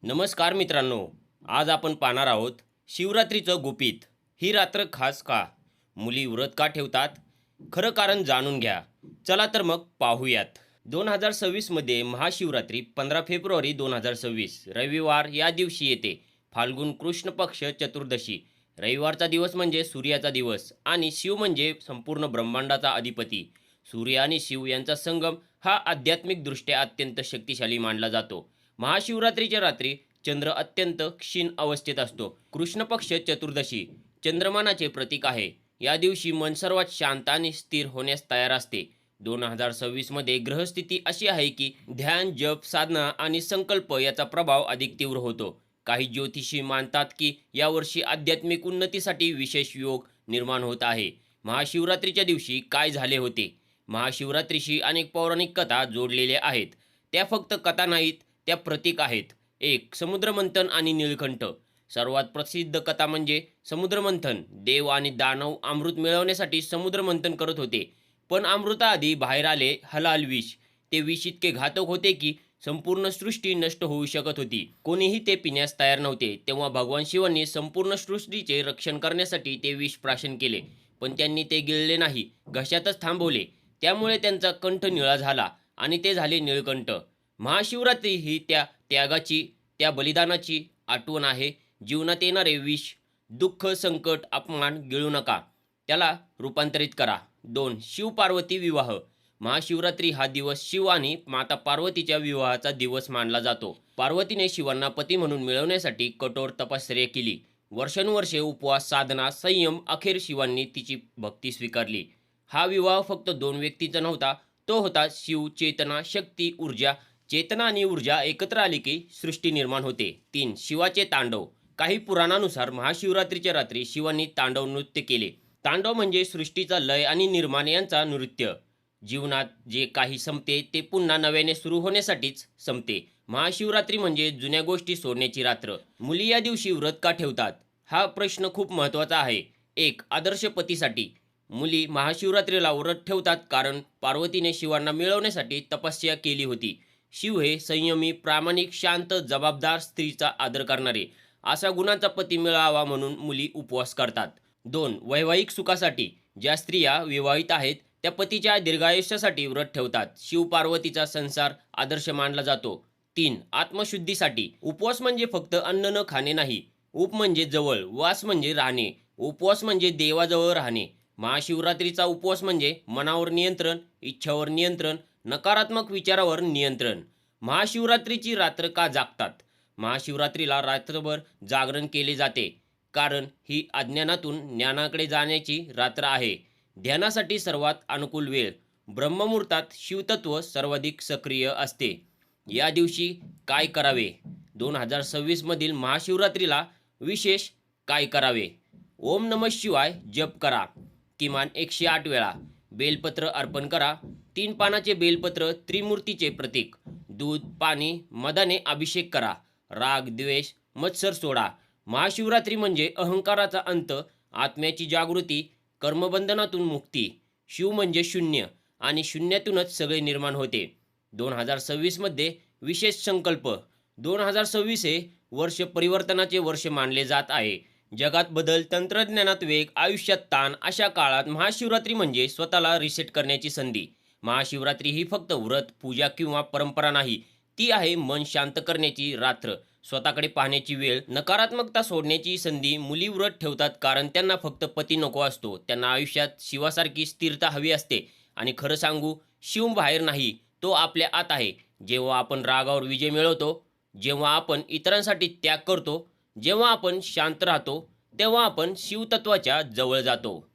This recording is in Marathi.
नमस्कार मित्रांनो. आज आपण पाहणार आहोत शिवरात्रीचं गुपित. ही रात्र खास का? मुली व्रत का ठेवतात? खरं कारण जाणून घ्या. चला तर मग पाहूयात. 2026 मध्ये महाशिवरात्री 15 फेब्रुवारी 2026 रविवार या दिवशी येते. फाल्गुन कृष्ण पक्ष चतुर्दशी. रविवारचा दिवस म्हणजे सूर्याचा दिवस आणि शिव म्हणजे संपूर्ण ब्रह्मांडाचा अधिपती. सूर्य आणि शिव यांचा संगम हा आध्यात्मिकदृष्ट्या अत्यंत शक्तिशाली मानला जातो. महाशिवरात्रीच्या रात्री चंद्र अत्यंत क्षीण अवस्थेत असतो. कृष्ण पक्ष चतुर्दशी चंद्रमानाचे प्रतीक आहे. या दिवशी मन सर्वात शांत आणि स्थिर होण्यास तयार असते. 2026 मध्ये ग्रहस्थिती अशी आहे की ध्यान, जप, साधना आणि संकल्प याचा प्रभाव अधिक तीव्र होतो. काही ज्योतिषी मानतात की यावर्षी आध्यात्मिक उन्नतीसाठी विशेष योग निर्माण होत आहे. महाशिवरात्रीच्या दिवशी काय झाले होते? महाशिवरात्रीशी अनेक पौराणिक कथा जोडलेल्या आहेत. त्या फक्त कथा नाहीत, त्या प्रतीक आहेत. एक, समुद्रमंथन आणि नीलकंठ. सर्वात प्रसिद्ध कथा म्हणजे समुद्रमंथन. देव आणि दानव अमृत मिळवण्यासाठी समुद्रमंथन करत होते. पण अमृताआधी बाहेर आले हलाल विष. ते विष इतके घातक होते की संपूर्ण सृष्टी नष्ट होऊ शकत होती. कोणीही ते पिण्यास तयार नव्हते. तेव्हा भगवान शिवांनी संपूर्ण सृष्टीचे रक्षण करण्यासाठी ते विष प्राशन केले. पण त्यांनी ते गिळले नाही, घशातच थांबवले. त्यामुळे त्यांचा कंठ निळा झाला आणि ते झाले निळकंठ. महाशिवरात्री ही त्या त्यागाची, त्या बलिदानाची आठवण आहे. जीवनात येणारे विष, दुःख, संकट, अपमान गिळू नका. त्याला रूपांतरित करा. 2. शिव-पार्वती विवाह. महाशिवरात्री हा दिवस शिव आणि माता पार्वतीच्या विवाहाचा दिवस मानला जातो. पार्वतीने शिवांना पती म्हणून मिळवण्यासाठी कठोर तपश्चर्या केली. वर्षानुवर्षे उपवास, साधना, संयम, अखेर शिवांनी तिची भक्ती स्वीकारली. हा विवाह फक्त दोन व्यक्तींचा नव्हता, तो होता शिव, चेतना, शक्ती, ऊर्जा. चेतना आणि ऊर्जा एकत्र आली की सृष्टी निर्माण होते. 3. शिवाचे तांडव. काही पुराणानुसार महाशिवरात्रीच्या रात्री शिवांनी तांडव नृत्य केले. तांडव म्हणजे सृष्टीचा लय आणि निर्माण यांचा नृत्य. जीवनात जे काही संपते ते पुन्हा नव्याने सुरू होण्यासाठीच संपते. महाशिवरात्री म्हणजे जुन्या गोष्टी सोडण्याची रात्र. मुली या दिवशी व्रत का ठेवतात? हा प्रश्न खूप महत्त्वाचा आहे. एक, आदर्श पतीसाठी. मुली महाशिवरात्रीला व्रत ठेवतात कारण पार्वतीने शिवांना मिळवण्यासाठी तपस्या केली होती. शिव हे संयमी, प्रामाणिक, शांत, जबाबदार, स्त्रीचा आदर करणारे असा गुणांचा पती मिळावा म्हणून मुली उपवास करतात. 2. वैवाहिक सुखासाठी. ज्या स्त्रिया विवाहित आहेत त्या पतीच्या दीर्घायुष्यासाठी व्रत ठेवतात. शिव पार्वतीचा संसार आदर्श मानला जातो. 3. आत्मशुद्धीसाठी. उपवास म्हणजे फक्त अन्न न खाणे नाही. उप म्हणजे जवळ, वास म्हणजे राहणे. उपवास म्हणजे देवाजवळ राहणे. महाशिवरात्रीचा उपवास म्हणजे मनावर नियंत्रण, इच्छावर नियंत्रण, नकारात्मक विचारावर नियंत्रण. महाशिवरात्रीची रात्र का जागतात? महाशिवरात्रीला रात्रभर जागरण केले जाते कारण ही अज्ञानातून ज्ञानाकडे जाण्याची रात्र आहे. ध्यानासाठी सर्वात अनुकूल वेळ. ब्रह्ममुहूर्तात शिवतत्व सर्वाधिक सक्रिय असते. या दिवशी काय करावे? 2026 मधील महाशिवरात्रीला विशेष काय करावे? ओम नमः शिवाय जप करा किमान 108 वेळा. बेलपत्र अर्पण करा. 3 पानाचे बेलपत्र त्रिमूर्तीचे प्रतीक. दूध, पाणी, मधाने अभिषेक करा. राग, द्वेष, मत्सर सोडा. महाशिवरात्री म्हणजे अहंकाराचा अंत, आत्म्याची जागृती, कर्मबंधनातून मुक्ती. शिव म्हणजे शून्य आणि शून्यातूनच सगळे निर्माण होते. 2026 मध्ये विशेष संकल्प. 2026 हे वर्ष परिवर्तनाचे वर्ष मानले जात आहे. जगात बदल, तंत्रज्ञानात वेग, आयुष्यात ताण. अशा काळात महाशिवरात्री म्हणजे स्वतःला रिसेट करण्याची संधी. महाशिवरात्री ही फक्त व्रत, पूजा किंवा परंपरा नाही. ती आहे मन शांत करण्याची रात्र, स्वतःकडे पाहण्याची वेळ, नकारात्मकता सोडण्याची संधी. मुली व्रत ठेवतात कारण त्यांना फक्त पती नको असतो. त्यांना आयुष्यात शिवासारखी स्थिरता हवी असते. आणि खरं सांगू, शिव बाहेर नाही, तो आपल्या आत आहे. जेव्हा आपण रागावर विजय मिळवतो, जेव्हा आपण इतरांसाठी त्याग करतो, जेव्हा आपण शांत राहतो, तेव्हा आपण शिवतत्वाच्या जवळ जातो.